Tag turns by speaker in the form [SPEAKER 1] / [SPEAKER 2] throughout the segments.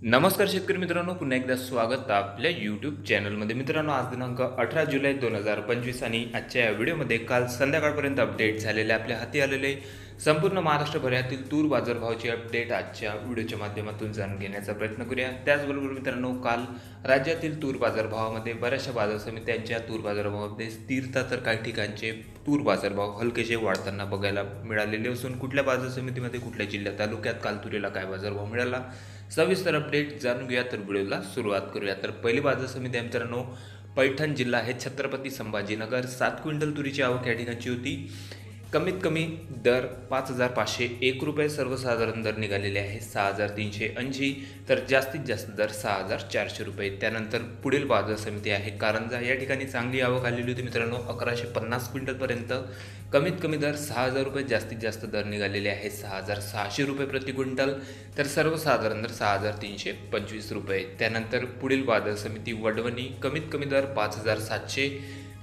[SPEAKER 1] नमस्कार शेतकरी मित्रांनो, पुन्हा एकदा स्वागत आपल्या यूट्यूब चॅनलमध्ये. मित्रांनो, आज दिनांक 18 जुलै 2025 आणि आजच्या या व्हिडिओमध्ये काल संध्याकाळपर्यंत अपडेट झालेले आपल्या हाती आलेले संपूर्ण महाराष्ट्रभरातील तूर बाजारभावाची अपडेट आजच्या व्हिडिओच्या माध्यमातून जाणून घेण्याचा प्रयत्न करूया. त्याचबरोबर मित्रांनो, काल राज्यातील तूर बाजारभावामध्ये बऱ्याचशा बाजार समित्यांच्या तूर बाजारभावामध्ये स्थिरता तर काही ठिकाणचे तूर बाजारभाव हलकेसे वाढताना बघायला मिळालेले असून कुठल्या बाजार समितीमध्ये कुठल्या जिल्ह्यात तालुक्यात काल तुरीला काय बाजारभाव मिळाला सविस्तर अपडेट जाणून घेऊया. तर व्हिडिओला सुरुवात करूया. तर पहिली बाजार समिती मित्रांनो पैठण जिल्हा आहे. छत्रपती संभाजीनगर 7 क्विंटल तुरीची आवक या ठिकाणची होती. कमीत कमी दर 5,501 रुपये, सर्वसाधारण दर निघालेले आहे 6,380, तर जास्तीत जास्त दर 6,400 रुपये. त्यानंतर पुढील बाजार समिती आहे कारंजा. या ठिकाणी चांगली आवक आलेली होती मित्रांनो, 1,150 क्विंटलपर्यंत. कमीत कमी दर 6,000 रुपये, जास्तीत जास्त दर निघालेले आहे 6,600 रुपये प्रति क्विंटल, तर सर्वसाधारण दर 6,325 रुपये. त्यानंतर पुढील बाजार समिती वडवणी. कमीत कमी दर 5,700,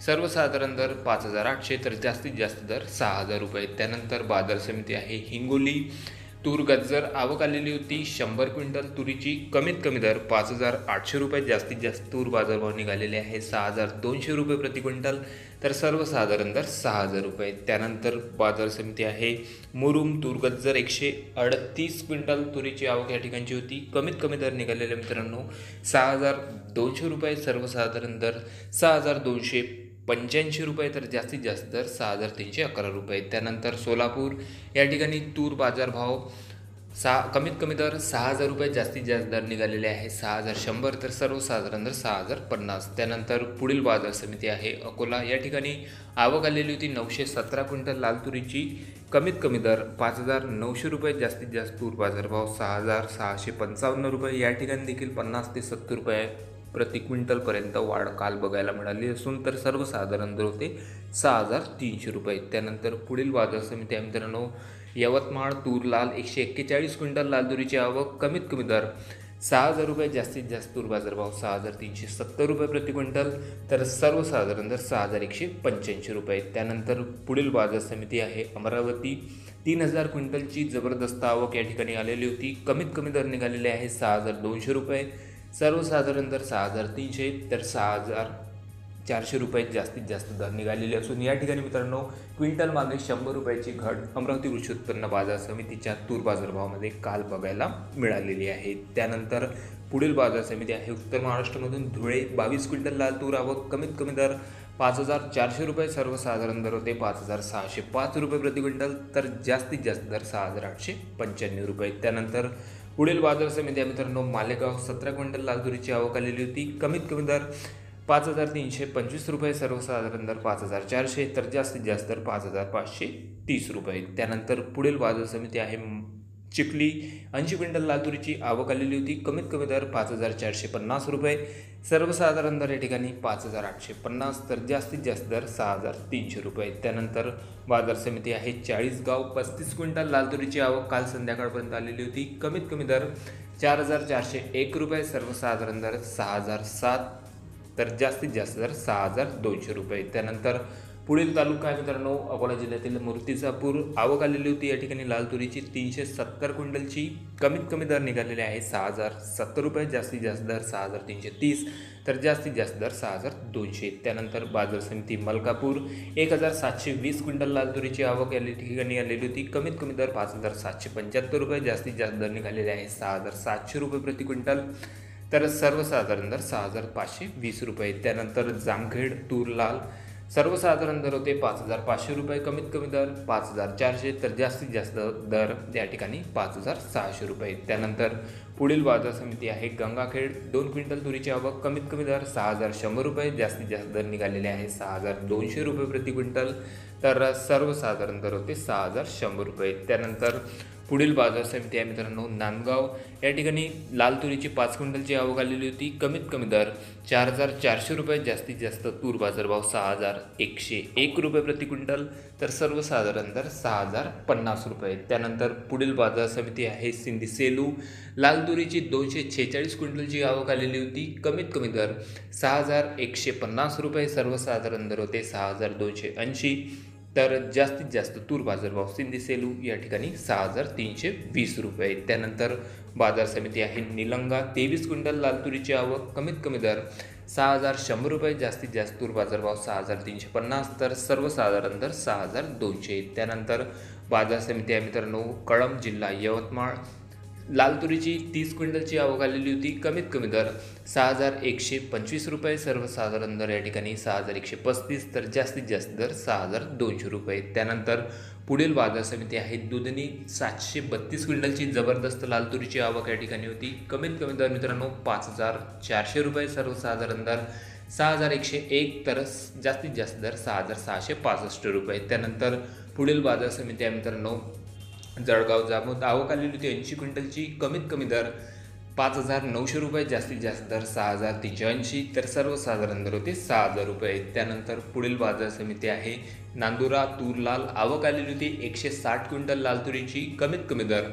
[SPEAKER 1] सर्वसाधारण दर 5,800, तर जास्तीत जास्त दर 6,000 रुपये. त्यानंतर बाजार समिती आहे हिंगोली. तूर गज्जर आवक आलेली होती 100 क्विंटल तुरीची. कमीत कमी दर 5,800 रुपये, जास्तीत जास्त तूर बाजारभाव निघालेले आहे 6,200 रुपये प्रति क्विंटल, तर सर्वसाधारण दर 6,000 रुपये. त्यानंतर बाजार समिती आहे मुरुम. तूर गज्जर 138 क्विंटल तुरीची आवक या ठिकाणची होती. कमीत कमी दर निघालेले मित्रांनो 6,200 रुपये, सर्वसाधारण दर 6,285 रुपये, तर जास्तीत जास्त दर 6,311 रुपये. त्यानंतर सोलापूर. या ठिकाणी तूर बाजारभाव कमीत कमी दर 6,000 रुपये, जास्तीत जास्त दर निघालेले आहे 6,100, तर सर्वसाधारण दर 6,050. त्यानंतर पुढील बाजार समिती आहे अकोला. या ठिकाणी आवक आलेली होती 917 क्विंटल लाल तुरीची. कमीत कमी दर 5,900 रुपये, जास्तीत जास्त तूर बाजारभाव 6,655 रुपये. या ठिकाणी देखील 50 ते 70 रुपये प्रति क्विंटलपर्यंत वाढ काल बघायला मिळाली असून तर सर्वसाधारण दर होते 6,300 रुपये. त्यानंतर पुढील बाजार समिती आहे मित्रांनो यवतमाळ. तूर लाल 141 क्विंटल लाल तुरीची आवक. कमीत कमी दर 6,000 रुपये, जास्तीत जास्त तूर बाजारभाव 6,370 रुपये प्रति क्विंटल, तर सर्वसाधारण दर 6,185 रुपये. त्यानंतर पुढील बाजार समिती आहे अमरावती. 3,000 क्विंटलची जबरदस्त आवक या ठिकाणी आलेली होती. कमीत कमी दर निघालेले आहे 6,200 रुपये, सर्वसाधारण दर 6,300, तर 6,400 रुपये जास्तीत जास्त दर निघालेले असून या ठिकाणी मित्रांनो क्विंटल मागे 100 रुपयाची घट अमरावती कृषी उत्पन्न बाजार समितीच्या तूर बाजारभावामध्ये काल बघायला मिळालेली आहे. त्यानंतर पुढील बाजार समिती आहे उत्तर महाराष्ट्रामधून धुळे. 22 क्विंटल लाल तूर आवक. कमीत कमी दर 5,400 रुपये, सर्वसाधारण दर होते 5,605 रुपये प्रति क्विंटल, तर जास्तीत जास्त दर 6,895 रुपये. त्यानंतर पुढील बाजार समिती आहे मित्रांनो मालेगाव. 17 क्विंटल लाल तुरीची आवक आलेली होती. कमीत कमी दर 5,325 रुपये, सर्वसाधारण दर 5,400, तर जास्तीत जास्त दर 5,530 रुपये. त्यानंतर पुढील बाजार समिती आहे चिखली. 80 क्विंटल लाल तुरीची आवक आलेली होती. कमीत कमी दर 5,450 रुपये, सर्वसाधारण दर या ठिकाणी 5,850, तर जास्तीत जास्त दर 6,300 रुपये. त्यानंतर बाजार समिती आहे चाळीसगाव. 35 क्विंटल लाल तुरीची आवक काल संध्याकाळपर्यंत आलेली होती. कमीत कमी दर 4,401 रुपये, सर्वसाधारण दर 6,007, तर जास्तीत जास्त दर 6,200 रुपये. त्यानंतर पुढील तालुका आहे मित्रांनो अकोला जिल्ह्यातील मूर्तिजापूर. आवक आलेली होती या ठिकाणी लाल तुरीची 370 क्विंटलची. कमीत कमी दर निघालेले आहे 6,070 रुपये, जास्तीत जास्त दर 6,330, तर जास्तीत जास्त दर 6,200. त्यानंतर बाजार समिती मलकापूर. 1,720 क्विंटल लाल तुरीची आवक या ठिकाणी आलेली होती. कमीत कमी दर 5,775 रुपये, जास्तीत जास्त दर निघालेले आहे 6,700 रुपये प्रति क्विंटल, तर सर्वसाधारण दर 6,520 रुपये. त्यानंतर जामखेड. तूर लाल सर्वसाधारण दर होते 5,500 रुपये, कमीत कमी दर 5,400, तर जास्तीत जास्त दर या ठिकाणी 5,600 रुपये. त्यानंतर पुढील बाजार समिती आहे गंगाखेड. 2 क्विंटल तुरीची आवक. कमीत कमी दर 6,100 रुपये, जास्तीत जास्त दर निघालेले आहे 6,200 रुपये प्रति क्विंटल, तर सर्वसाधारण दर होते 6,100 रुपये. त्यानंतर पुढील बाजार समिती आहे मित्रांनो नांदगाव. या ठिकाणी लाल तुरीची 5 क्विंटलची आवक आलेली होती. कमीत कमी दर 4,400 रुपये, जास्तीत जास्त तूर बाजारभाव 6,101 रुपये प्रति क्विंटल, तर सर्वसाधारण दर 6,050 रुपये. त्यानंतर पुढील बाजार समिती आहे सिंधी सेलू. लाल तुरीची 246 क्विंटलची आवक आलेली होती. कमीत कमी दर 6,150 रुपये, सर्वसाधारण दर होते 6,280, तर जास्तीत जास्त तूर बाजारभाव सिंधी सेलू या ठिकाणी 6,320 रुपये. त्यानंतर बाजार समिती आहे निलंगा 23 क्विंटल लाल तुरीची आवक, कमीत कमी दर 6,100 रुपये, जास्तीत जास्त तूर बाजारभाव 6,350 तर सर्वसाधारण दर 6,200. त्यानंतर बाजार समिती आहे मित्रांनो कळंब जिल्हा यवतमाळ, लाल तुरीची 30 क्विंटलची आवक आलेली होती, कमीत कमी दर 6,125 रुपये, सर्वसाधारण दर या ठिकाणी 6,135 तर जास्तीत जास्त दर 6,200 रुपये. त्यानंतर पुढील बाजार समिती आहे दुधनी 732 क्विंटलची जबरदस्त लाल तुरीची आवक या ठिकाणी होती, कमीत कमी दर मित्रांनो 5,400 रुपये, सर्वसाधारण दर 6,101 तर जास्तीत जास्त दर 6,665 रुपये. त्यानंतर पुढील बाजार समिती आहे मित्रांनो जळगाव जामोद, आवक आलेली होती 80 क्विंटलची, कमीत कमी दर 5,900 रुपये, जास्तीत जास्त दर 6,380 तर सर्वसाधारण दर होते 6,000 रुपये. त्यानंतर पुढील बाजार समिती आहे नांदुरा तूर लाल, आवक आलेली होती 160 क्विंटल लाल तुरीची, कमीत कमी दर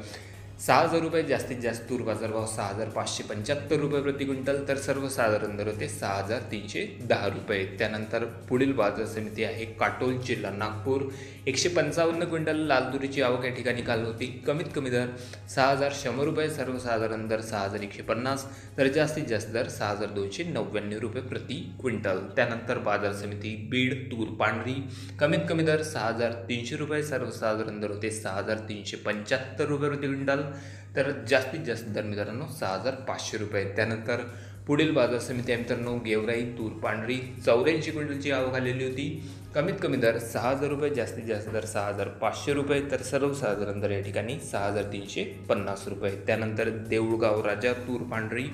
[SPEAKER 1] 6,000 रुपये, जास्तीत जास्त तूर बाजारभाव 6,575 रुपये प्रति क्विंटल तर सर्वसाधारण दर होते 6,310 रुपये. त्यानंतर पुढील बाजार समिती आहे काटोल जिल्हा नागपूर, 155 क्विंटल लाल तुरीची आवक या ठिकाणी काल होती, कमीत कमी दर 6,100 रुपये, सर्वसाधारण दर 6,150 तर जास्तीत जास्त दर 6,299 रुपये प्रति क्विंटल. त्यानंतर बाजार समिती बीड तूर पांढरी, कमीत कमी दर 6,300 रुपये, सर्वसाधारण दर होते 6,375 रुपये प्रति क्विंटल तर जास्तीत जास्त दर मित्रांनो 6,500 रुपये. त्यानंतर पुढील बाजार समिती आहे मित्रांनो गेवराई तूर पांढरी, 84 क्विंटलची आवक आलेली होती, कमीत कमी दर 6,000 रुपये, जास्तीत जास्त दर 6,500 रुपये तर सर्वसाधारण दर या ठिकाणी 6,350 रुपये. त्यानंतर देऊळगाव राजा तूर पांढरी,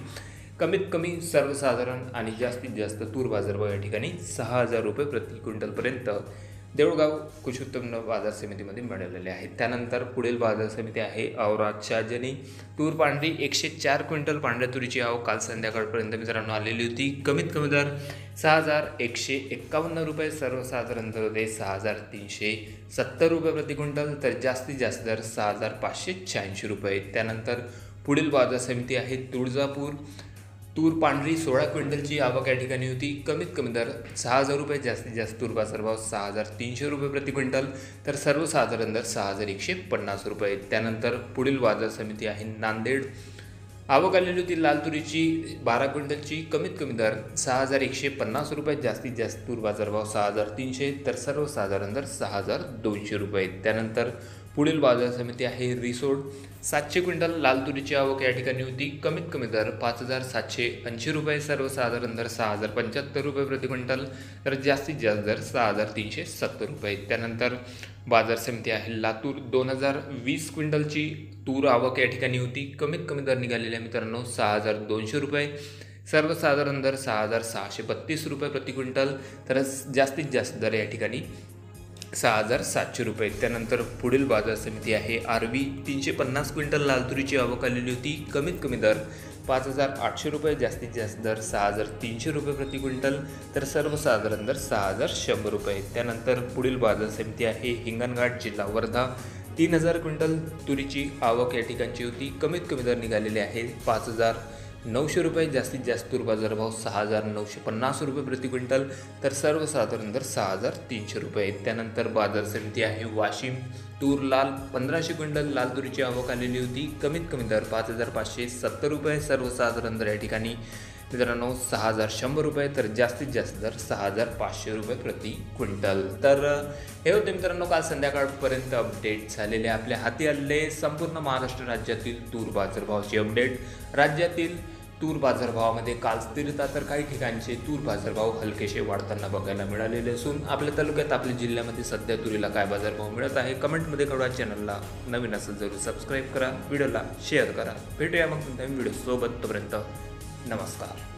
[SPEAKER 1] कमीत कमी सर्वसाधारण आणि जास्तीत जास्त तूर बाजारभाव या ठिकाणी 6,000 रुपये प्रति क्विंटलपर्यंत देऊळगाव कृषी उत्पन्न बाजार समितीमध्ये मिळालेले आहेत. त्यानंतर पुढील बाजार समिती आहे औराद शाहजनी तूर पांढरी, 104 क्विंटल पांढऱ्या तुरीची आवक काल संध्याकाळपर्यंत मित्रांनो आलेली होती, कमीत कमी दर 6,151 रुपये, सर्वसाधारण दर होते 6,370 रुपये प्रति क्विंटल तर जास्तीत जास्त दर 6,586 रुपये. त्यानंतर पुढील बाजार समिती आहे तुळजापूर तूर पांढरी, 16 क्विंटलची आवक या ठिकाणी होती, कमीत कमी दर 6,000 रुपये, जास्तीत जास्त तूर बाजारभाव 6,300 रुपये प्रति क्विंटल तर सर्वसाधारण दर 6,150 रुपये. त्यानंतर पुढील बाजार समिती आहे नांदेड, आवक आलेली होती लाल तुरीची 12 क्विंटलची, कमीत कमी दर 6,150 रुपये, जास्तीत जास्त तूर बाजारभाव 6,300 तर सर्वसाधारण दर 6,200 रुपये. त्यानंतर पुढील बाजार समिती आहे रिसोड, 700 क्विंटल लाल तुरीची आवक या ठिकाणी होती, कमीत कमी दर 5,780 रुपये, सर्वसाधारण दर 6,075 रुपये प्रति क्विंटल तर जास्तीत जास्त दर 6,370 रुपये. त्यानंतर बाजार समिती आहे लातूर, 2,020 क्विंटलची तूर आवक या ठिकाणी होती, कमीत कमी दर निघालेल्या मित्रांनो 6,200 रुपये, सर्वसाधारण दर 6,632 रुपये प्रति क्विंटल तर जास्तीत जास्त दर या ठिकाणी 6,700 रुपये. त्यानंतर पुढील बाजार समिती आहे आरवी, 350 क्विंटल लाल तुरीची आवक आलेली होती, कमीत कमी दर 5,800 रुपये, जास्तीत जास्त दर 6,300 रुपये प्रति क्विंटल तर सर्वसाधारण दर 6,100 रुपये. त्यानंतर पुढील बाजार समिती आहे हिंगणघाट जिल्हा वर्धा, 3,000 क्विंटल तुरीची आवक या ठिकाणची होती, कमीत कमी दर निघालेले आहे 5,900 रुपये, जास्तीत जास्त तूर बाजारभाव 6,950 रुपये प्रति क्विंटल तर सर्वसाधारण दर 6,300 रुपये. त्यानंतर बाजार समिती आहे वाशिम, तूर लाल 1,500 क्विंटल लाल तुरीची आवक आलेली होती, कमीत कमी दर 5,570 रुपये, सर्वसाधारण दर या ठिकाणी मित्रांनो 6,100 रुपये तर जास्तीत जास्त दर 6,500 रुपये प्रति क्विंटल. तर हे होते मित्रांनो काल संध्याकाळपर्यंत अपडेट झालेले आपल्या हाती आलेले संपूर्ण महाराष्ट्र राज्यातील तूर बाजारभावाची अपडेट. राज्यातील तूर बाजारभावामध्ये काल स्थिरता तर काही ठिकाणचे तूर बाजारभाव हलकेसे वाढताना बघायला मिळालेले असून आपल्या तालुक्यात आपल्या जिल्ह्यामध्ये सध्या तुरीला काय बाजारभाव मिळत आहे कमेंटमध्ये कळवा. चॅनलला नवीन असेल जरूर सबस्क्राईब करा, व्हिडिओला शेअर करा. भेटूया मग नवीन व्हिडिओ सोबत, तोपर्यंत नमस्कार.